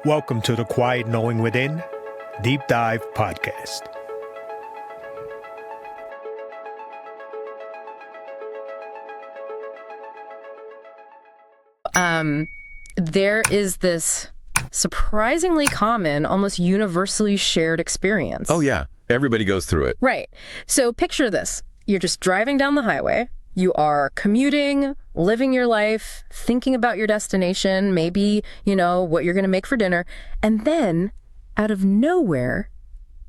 Welcome to the Quiet Knowing Within Deep Dive Podcast. There is this surprisingly common, almost universally shared experience. Oh, yeah. Everybody goes through it. Right. So picture this. You're just driving down the highway. You are commuting, living your life, thinking about your destination, maybe, what you're going to make for dinner. And then, out of nowhere,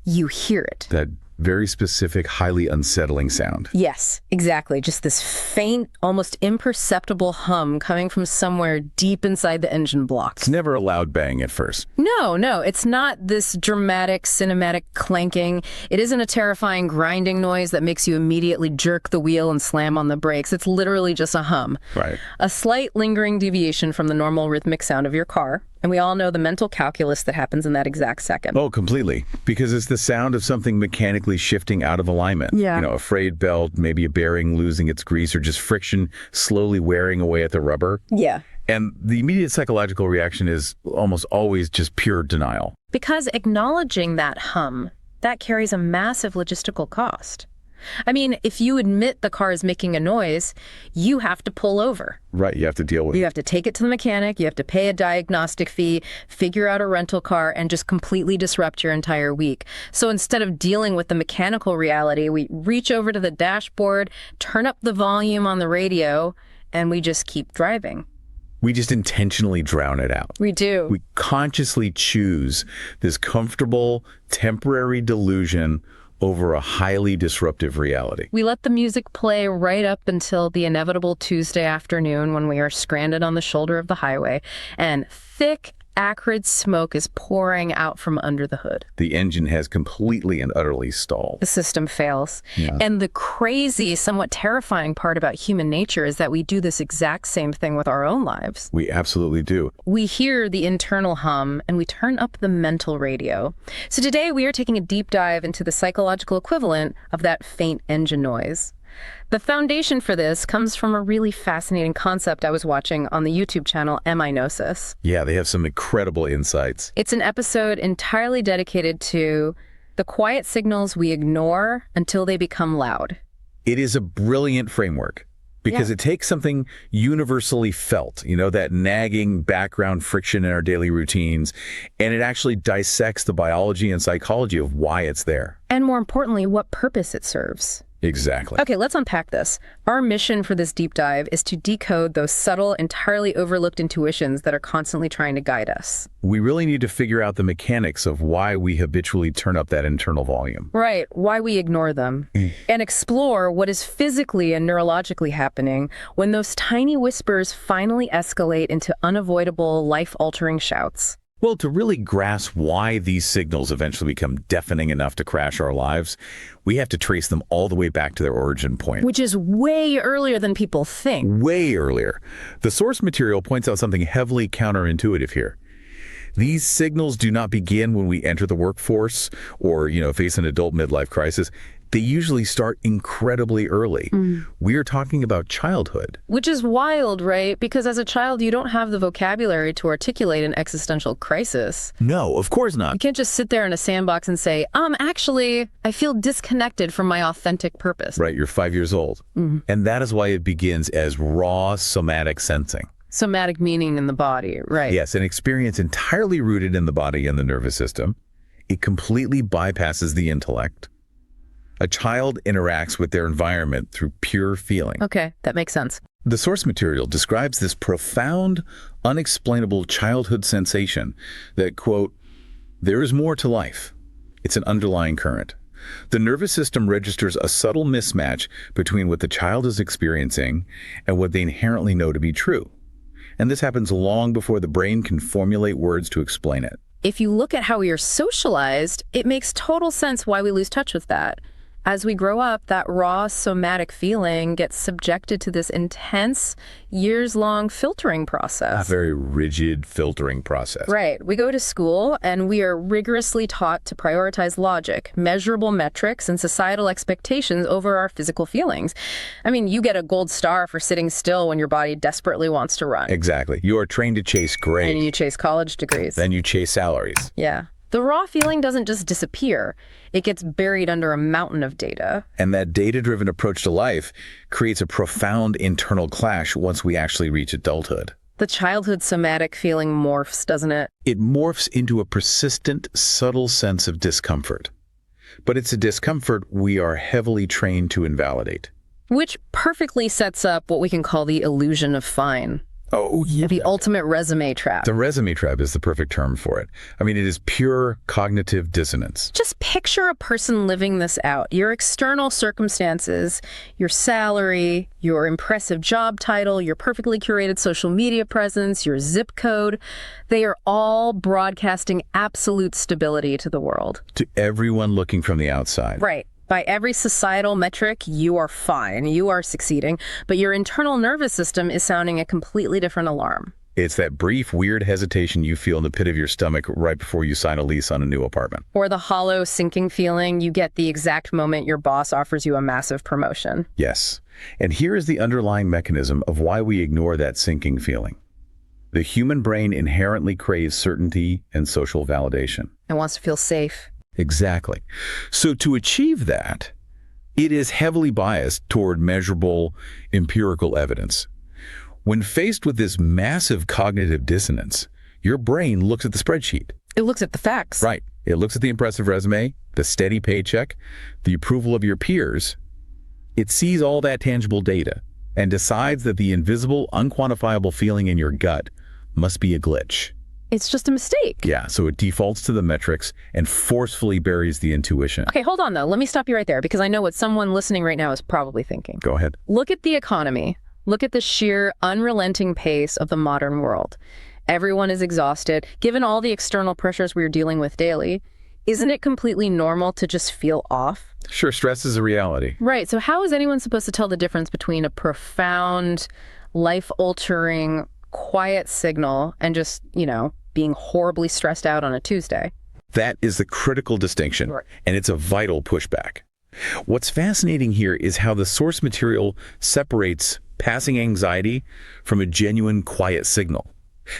you hear it. That very specific, highly unsettling sound. Yes, exactly. Just this faint, almost imperceptible hum coming from somewhere deep inside the engine blocks. It's never a loud bang at first. No, it's not this dramatic, cinematic clanking. It isn't a terrifying grinding noise that makes you immediately jerk the wheel and slam on the brakes. It's literally just a hum. Right. A slight lingering deviation from the normal rhythmic sound of your car. And we all know the mental calculus that happens in that exact second. Oh, completely. Because it's the sound of something mechanically shifting out of alignment. Yeah. A frayed belt, maybe a bearing losing its grease, or just friction slowly wearing away at the rubber. Yeah. And the immediate psychological reaction is almost always just pure denial. Because acknowledging that hum, that carries a massive logistical cost. I mean, if you admit the car is making a noise, you have to pull over. Right, you have to deal with it. You have to take it to the mechanic, you have to pay a diagnostic fee, figure out a rental car, and just completely disrupt your entire week. So instead of dealing with the mechanical reality, we reach over to the dashboard, turn up the volume on the radio, and we just keep driving. We just intentionally drown it out. We do. We consciously choose this comfortable, temporary delusion over a highly disruptive reality. We let the music play right up until the inevitable Tuesday afternoon when we are stranded on the shoulder of the highway, and thick, acrid smoke is pouring out from under the hood. The engine has completely and utterly stalled. The system fails. Yeah. And the crazy, somewhat terrifying part about human nature is that we do this exact same thing with our own lives. We absolutely do. We hear the internal hum and we turn up the mental radio. So today we are taking a deep dive into the psychological equivalent of that faint engine noise. The foundation for this comes from a really fascinating concept I was watching on the YouTube channel Gnosis. Yeah, they have some incredible insights. It's an episode entirely dedicated to the quiet signals we ignore until they become loud. It is a brilliant framework because it takes something universally felt, that nagging background friction in our daily routines, and it actually dissects the biology and psychology of why it's there. And more importantly, what purpose it serves. Exactly. Okay, let's unpack this. Our mission for this deep dive is to decode those subtle, entirely overlooked intuitions that are constantly trying to guide us. We really need to figure out the mechanics of why we habitually turn up that internal volume. Right, why we ignore them. And explore what is physically and neurologically happening when those tiny whispers finally escalate into unavoidable, life-altering shouts. Well, to really grasp why these signals eventually become deafening enough to crash our lives, we have to trace them all the way back to their origin point. Which is way earlier than people think. Way earlier. The source material points out something heavily counterintuitive here. These signals do not begin when we enter the workforce or, face an adult midlife crisis. They usually start incredibly early. We are talking about childhood. Which is wild, right? Because as a child, you don't have the vocabulary to articulate an existential crisis. No, of course not. You can't just sit there in a sandbox and say, actually, I feel disconnected from my authentic purpose. Right, you're 5 years old. And that is why it begins as raw somatic sensing. Somatic meaning in the body, right? Yes, an experience entirely rooted in the body and the nervous system. It completely bypasses the intellect. A child interacts with their environment through pure feeling. Okay, that makes sense. The source material describes this profound, unexplainable childhood sensation that, quote, there is more to life. It's an underlying current. The nervous system registers a subtle mismatch between what the child is experiencing and what they inherently know to be true. And this happens long before the brain can formulate words to explain it. If you look at how we are socialized, it makes total sense why we lose touch with that. As we grow up, that raw somatic feeling gets subjected to this intense, years-long filtering process. A very rigid filtering process. Right. We go to school and we are rigorously taught to prioritize logic, measurable metrics, and societal expectations over our physical feelings. I mean, you get a gold star for sitting still when your body desperately wants to run. Exactly. You are trained to chase grades. And you chase college degrees. Then you chase salaries. Yeah. The raw feeling doesn't just disappear. It gets buried under a mountain of data. And that data-driven approach to life creates a profound internal clash once we actually reach adulthood. The childhood somatic feeling morphs, doesn't it? It morphs into a persistent, subtle sense of discomfort. But it's a discomfort we are heavily trained to invalidate. Which perfectly sets up what we can call the illusion of fine. Oh, yeah. The ultimate resume trap. The resume trap is the perfect term for it. I mean, it is pure cognitive dissonance. Just picture a person living this out. Your external circumstances, your salary, your impressive job title, your perfectly curated social media presence, your zip code, they are all broadcasting absolute stability to the world. To everyone looking from the outside. Right. By every societal metric, you are fine, you are succeeding, but your internal nervous system is sounding a completely different alarm. It's that brief, weird hesitation you feel in the pit of your stomach right before you sign a lease on a new apartment. Or the hollow, sinking feeling you get the exact moment your boss offers you a massive promotion. Yes. And here is the underlying mechanism of why we ignore that sinking feeling. The human brain inherently craves certainty and social validation. It wants to feel safe. Exactly. So to achieve that, it is heavily biased toward measurable, empirical evidence. When faced with this massive cognitive dissonance, your brain looks at the spreadsheet. It looks at the facts. Right. It looks at the impressive resume, the steady paycheck, the approval of your peers. It sees all that tangible data and decides that the invisible, unquantifiable feeling in your gut must be a glitch. It's just a mistake. Yeah, so it defaults to the metrics and forcefully buries the intuition. Okay, hold on though. Let me stop you right there because I know what someone listening right now is probably thinking. Go ahead. Look at the economy. Look at the sheer, unrelenting pace of the modern world. Everyone is exhausted. Given all the external pressures we're dealing with daily, isn't it completely normal to just feel off? Sure, stress is a reality. Right, so how is anyone supposed to tell the difference between a profound, life-altering, quiet signal and just, being horribly stressed out on a Tuesday? That is the critical distinction, Right. and it's a vital pushback. What's fascinating here is how the source material separates passing anxiety from a genuine quiet signal.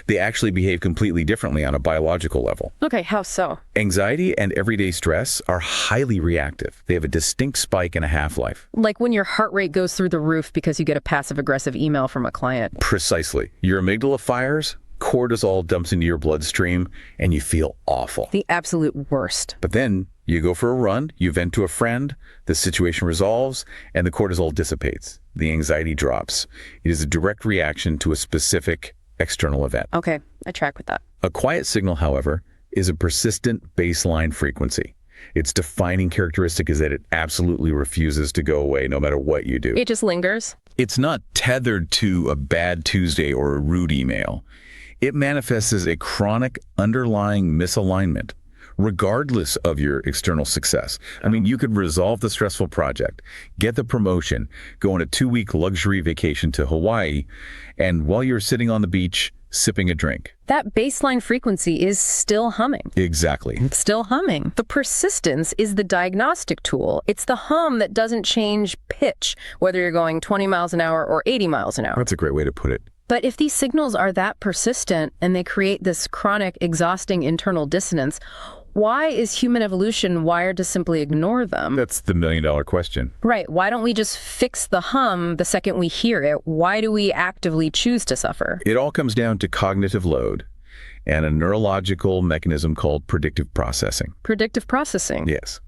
They actually behave completely differently on a biological level. Okay, how so? Anxiety and everyday stress are highly reactive. They have a distinct spike and a half-life. Like when your heart rate goes through the roof because you get a passive-aggressive email from a client. Precisely. Your amygdala fires, cortisol dumps into your bloodstream, and you feel awful. The absolute worst. But then you go for a run, you vent to a friend, the situation resolves, and the cortisol dissipates. The anxiety drops. It is a direct reaction to a specific external event. Okay, I track with that. A quiet signal, however, is a persistent baseline frequency. Its defining characteristic is that it absolutely refuses to go away no matter what you do. It just lingers. It's not tethered to a bad Tuesday or a rude email. It manifests as a chronic underlying misalignment, regardless of your external success. I mean, you could resolve the stressful project, get the promotion, go on a 2-week luxury vacation to Hawaii, and while you're sitting on the beach, sipping a drink. That baseline frequency is still humming. Exactly. Still humming. The persistence is the diagnostic tool. It's the hum that doesn't change pitch, whether you're going 20 miles an hour or 80 miles an hour. That's a great way to put it. But if these signals are that persistent and they create this chronic, exhausting internal dissonance, why is human evolution wired to simply ignore them? That's the million-dollar question. Right. Why don't we just fix the hum the second we hear it? Why do we actively choose to suffer? It all comes down to cognitive load and a neurological mechanism called predictive processing. Predictive processing. Yes.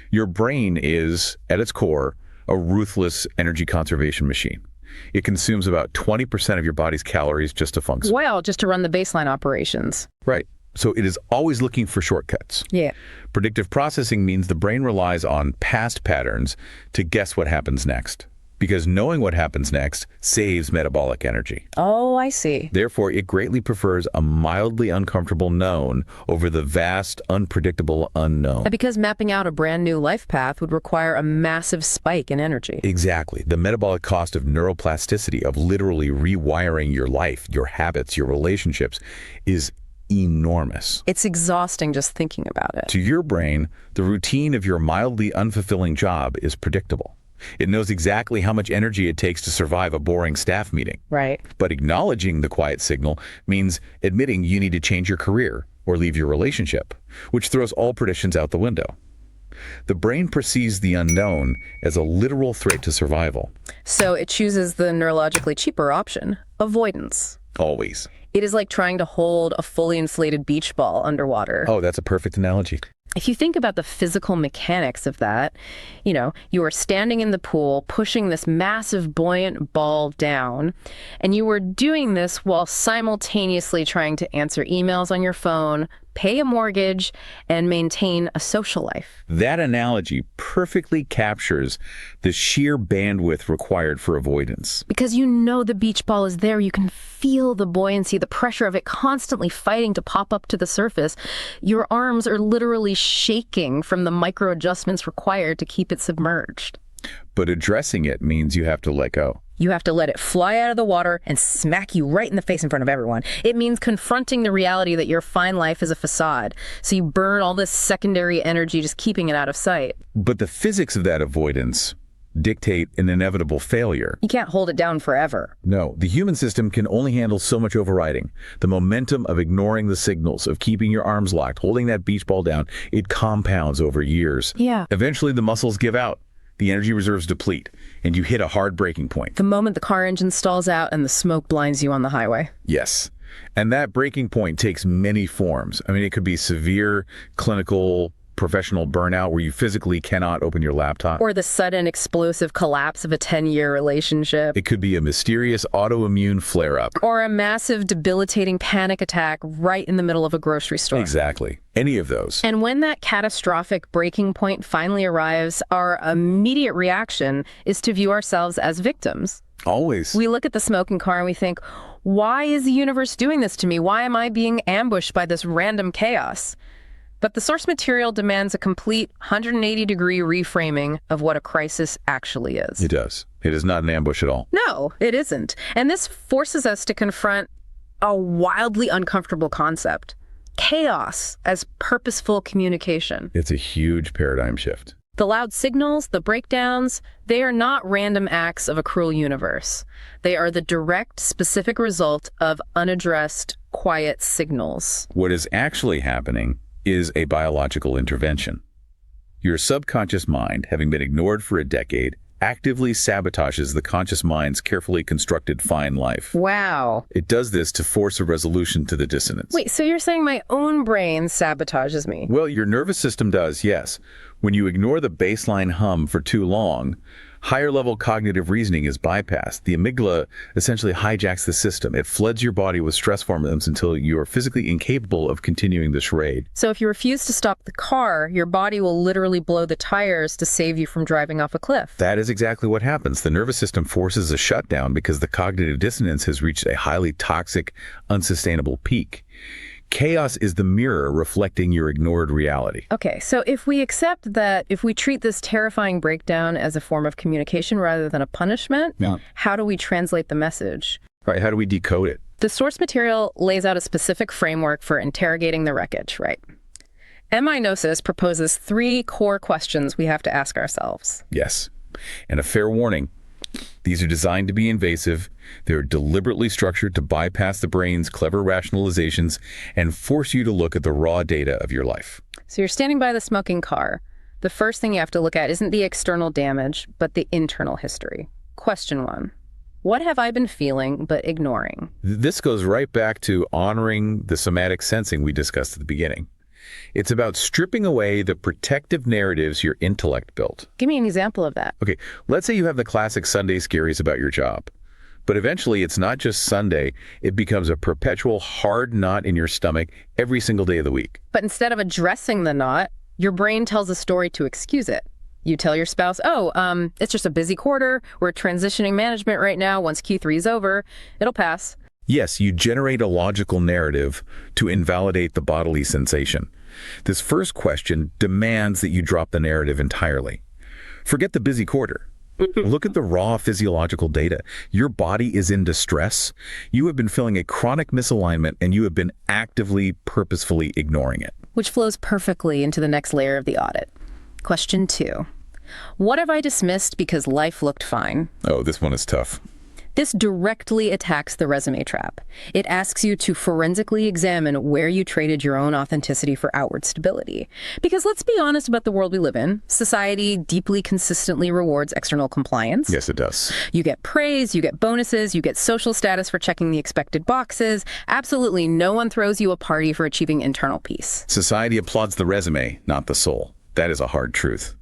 Your brain is, at its core, a ruthless energy conservation machine. It consumes about 20% of your body's calories just to function. Well, just to run the baseline operations. Right. So it is always looking for shortcuts. Yeah. Predictive processing means the brain relies on past patterns to guess what happens next. because knowing what happens next saves metabolic energy. Oh, I see. Therefore, it greatly prefers a mildly uncomfortable known over the vast, unpredictable unknown. And because mapping out a brand new life path would require a massive spike in energy. Exactly. The metabolic cost of neuroplasticity, of literally rewiring your life, your habits, your relationships, is enormous. It's exhausting just thinking about it. To your brain, the routine of your mildly unfulfilling job is predictable. It knows exactly how much energy it takes to survive a boring staff meeting. Right. But acknowledging the quiet signal means admitting you need to change your career or leave your relationship, which throws all predictions out the window. The brain perceives the unknown as a literal threat to survival. So it chooses the neurologically cheaper option, avoidance. Always. It is like trying to hold a fully inflated beach ball underwater. Oh, that's a perfect analogy. If you think about the physical mechanics of that, you are standing in the pool, pushing this massive buoyant ball down, and you were doing this while simultaneously trying to answer emails on your phone, pay a mortgage, and maintain a social life. That analogy perfectly captures the sheer bandwidth required for avoidance. Because you know the beach ball is there, you can feel the buoyancy, the pressure of it constantly fighting to pop up to the surface. Your arms are literally shaking from the micro adjustments required to keep it submerged. But addressing it means you have to let go. You have to let it fly out of the water and smack you right in the face in front of everyone. It means confronting the reality that your fine life is a facade. So you burn all this secondary energy just keeping it out of sight. But the physics of that avoidance dictate an inevitable failure. You can't hold it down forever. No, the human system can only handle so much overriding. The momentum of ignoring the signals, of keeping your arms locked, holding that beach ball down, it compounds over years. Yeah. Eventually the muscles give out. The energy reserves deplete, and you hit a hard breaking point. The moment the car engine stalls out and the smoke blinds you on the highway. Yes. And that breaking point takes many forms. I mean, it could be severe, clinical, professional burnout where you physically cannot open your laptop. Or the sudden explosive collapse of a 10-year relationship. It could be a mysterious autoimmune flare-up. Or a massive, debilitating panic attack right in the middle of a grocery store. Exactly. Any of those. And when that catastrophic breaking point finally arrives, our immediate reaction is to view ourselves as victims. Always. We look at the smoking car and we think, why is the universe doing this to me? Why am I being ambushed by this random chaos? But the source material demands a complete 180-degree reframing of what a crisis actually is. It does. It is not an ambush at all. No, it isn't. And this forces us to confront a wildly uncomfortable concept: chaos as purposeful communication. It's a huge paradigm shift. The loud signals, the breakdowns, they are not random acts of a cruel universe. They are the direct, specific result of unaddressed, quiet signals. What is actually happening is a biological intervention. Your subconscious mind, having been ignored for a decade, actively sabotages the conscious mind's carefully constructed fine life. Wow. It does this to force a resolution to the dissonance. Wait, so you're saying my own brain sabotages me? Well, your nervous system does, yes. When you ignore the baseline hum for too long, higher-level cognitive reasoning is bypassed. The amygdala essentially hijacks the system. It floods your body with stress hormones until you are physically incapable of continuing the charade. So if you refuse to stop the car, your body will literally blow the tires to save you from driving off a cliff. That is exactly what happens. The nervous system forces a shutdown because the cognitive dissonance has reached a highly toxic, unsustainable peak. Chaos is the mirror reflecting your ignored reality. Okay, so if we accept that, if we treat this terrifying breakdown as a form of communication rather than a punishment, how do we translate the message? Right, how do we decode it? The source material lays out a specific framework for interrogating the wreckage, right? MI Gnosis proposes 3 core questions we have to ask ourselves. Yes, and a fair warning. These are designed to be invasive. They're deliberately structured to bypass the brain's clever rationalizations and force you to look at the raw data of your life. So you're standing by the smoking car. The first thing you have to look at isn't the external damage, but the internal history. Question 1. What have I been feeling but ignoring? This goes right back to honoring the somatic sensing we discussed at the beginning. It's about stripping away the protective narratives your intellect built. Give me an example of that. Okay, let's say you have the classic Sunday scaries about your job. But eventually it's not just Sunday, it becomes a perpetual hard knot in your stomach every single day of the week. But instead of addressing the knot, your brain tells a story to excuse it. You tell your spouse, it's just a busy quarter. We're transitioning management right now. Once Q3 is over, it'll pass. Yes, you generate a logical narrative to invalidate the bodily sensation. This first question demands that you drop the narrative entirely. Forget the busy quarter. Look at the raw physiological data. Your body is in distress. You have been feeling a chronic misalignment, and you have been actively, purposefully ignoring it. Which flows perfectly into the next layer of the audit. Question 2. What have I dismissed because life looked fine? Oh, this one is tough. This directly attacks the resume trap. It asks you to forensically examine where you traded your own authenticity for outward stability. Because let's be honest about the world we live in. Society deeply consistently rewards external compliance. Yes, it does. You get praise, you get bonuses, you get social status for checking the expected boxes. Absolutely no one throws you a party for achieving internal peace. Society applauds the resume, not the soul. That is a hard truth.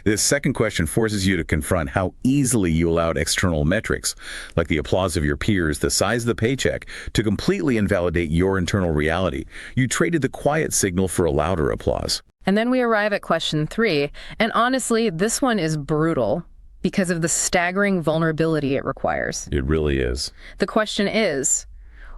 This second question forces you to confront how easily you allowed external metrics, like the applause of your peers, the size of the paycheck, to completely invalidate your internal reality. You traded the quiet signal for a louder applause. And then we arrive at question 3, and honestly, this one is brutal because of the staggering vulnerability it requires. It really is. The question is,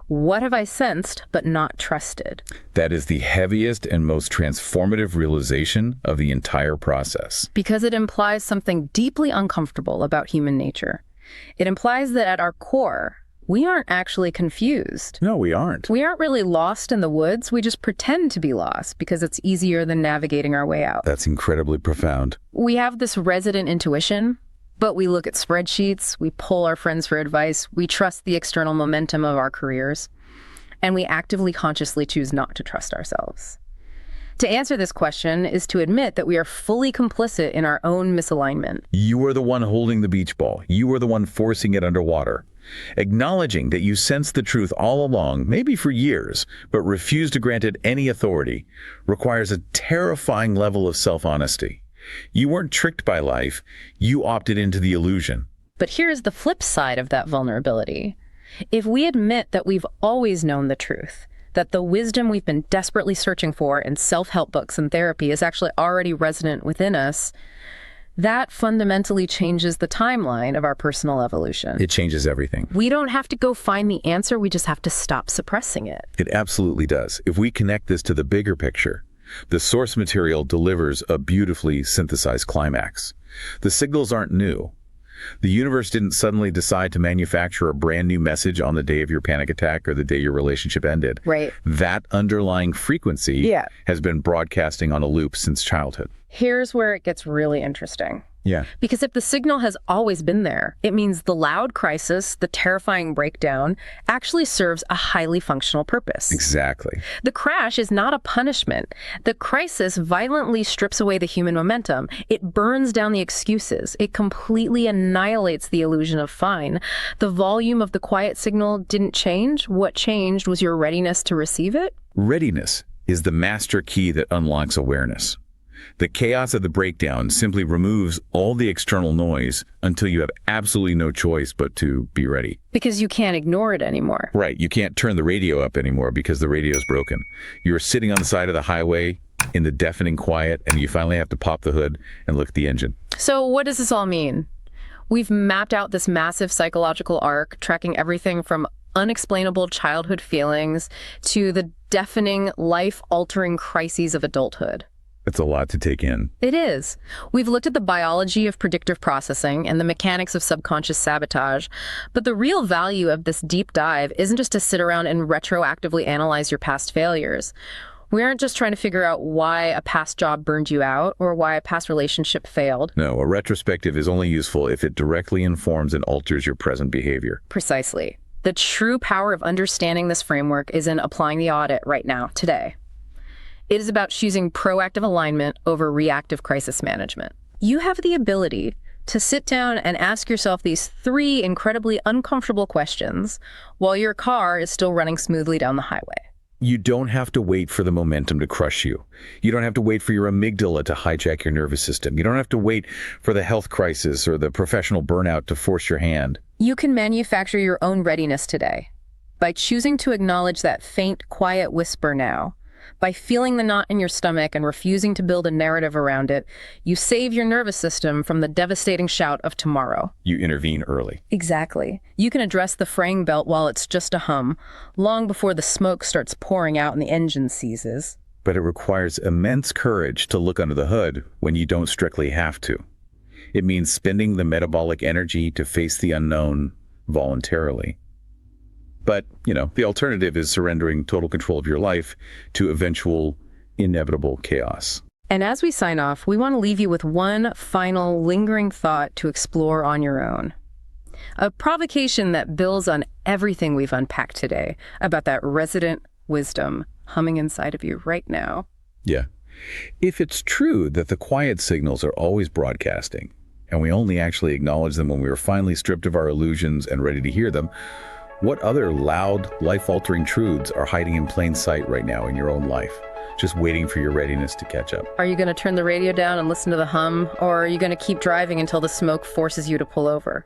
what have I sensed but not trusted? That is the heaviest and most transformative realization of the entire process. Because it implies something deeply uncomfortable about human nature. It implies that at our core, we aren't actually confused. No, we aren't. We aren't really lost in the woods. We just pretend to be lost because it's easier than navigating our way out. That's incredibly profound. We have this resident intuition, but we look at spreadsheets, we pull our friends for advice, we trust the external momentum of our careers, and we actively, consciously choose not to trust ourselves. To answer this question is to admit that we are fully complicit in our own misalignment. You are the one holding the beach ball. You are the one forcing it underwater. Acknowledging that you sensed the truth all along, maybe for years, but refused to grant it any authority, requires a terrifying level of self-honesty. You weren't tricked by life. You opted into the illusion. But here's the flip side of that vulnerability. If we admit that we've always known the truth, that the wisdom we've been desperately searching for in self-help books and therapy is actually already resident within us, that fundamentally changes the timeline of our personal evolution. It changes everything. We don't have to go find the answer. We just have to stop suppressing it. It absolutely does. If we connect this to the bigger picture, the source material delivers a beautifully synthesized climax. The signals aren't new. The universe didn't suddenly decide to manufacture a brand new message on the day of your panic attack or the day your relationship ended. Right. That underlying frequency has been broadcasting on a loop since childhood. Here's where it gets really interesting. Yeah. Because if the signal has always been there, it means the loud crisis, the terrifying breakdown, actually serves a highly functional purpose. Exactly. The crash is not a punishment. The crisis violently strips away the human momentum. It burns down the excuses. It completely annihilates the illusion of fine. The volume of the quiet signal didn't change. What changed was your readiness to receive it. Readiness is the master key that unlocks awareness. The chaos of the breakdown simply removes all the external noise until you have absolutely no choice but to be ready. Because you can't ignore it anymore. Right. You can't turn the radio up anymore because the radio's broken. You're sitting on the side of the highway in the deafening quiet, and you finally have to pop the hood and look at the engine. So what does this all mean? We've mapped out this massive psychological arc, tracking everything from unexplainable childhood feelings to the deafening, life-altering crises of adulthood. It's a lot to take in. It is. We've looked at the biology of predictive processing and the mechanics of subconscious sabotage, but the real value of this deep dive isn't just to sit around and retroactively analyze your past failures. We aren't just trying to figure out why a past job burned you out or why a past relationship failed. No, a retrospective is only useful if it directly informs and alters your present behavior. Precisely. The true power of understanding this framework is in applying the audit right now, today. It is about choosing proactive alignment over reactive crisis management. You have the ability to sit down and ask yourself these 3 incredibly uncomfortable questions while your car is still running smoothly down the highway. You don't have to wait for the momentum to crush you. You don't have to wait for your amygdala to hijack your nervous system. You don't have to wait for the health crisis or the professional burnout to force your hand. You can manufacture your own readiness today by choosing to acknowledge that faint, quiet whisper now, By feeling the knot in your stomach and refusing to build a narrative around it, you save your nervous system from the devastating shout of tomorrow. You intervene early. Exactly. You can address the fraying belt while it's just a hum, long before the smoke starts pouring out and the engine seizes. But it requires immense courage to look under the hood when you don't strictly have to. It means spending the metabolic energy to face the unknown voluntarily. But, the alternative is surrendering total control of your life to eventual, inevitable chaos. And as we sign off, we want to leave you with one final lingering thought to explore on your own. A provocation that builds on everything we've unpacked today about that resident wisdom humming inside of you right now. Yeah. If it's true that the quiet signals are always broadcasting, and we only actually acknowledge them when we are finally stripped of our illusions and ready to hear them, what other loud, life-altering truths are hiding in plain sight right now in your own life, just waiting for your readiness to catch up? Are you going to turn the radio down and listen to the hum, or are you going to keep driving until the smoke forces you to pull over?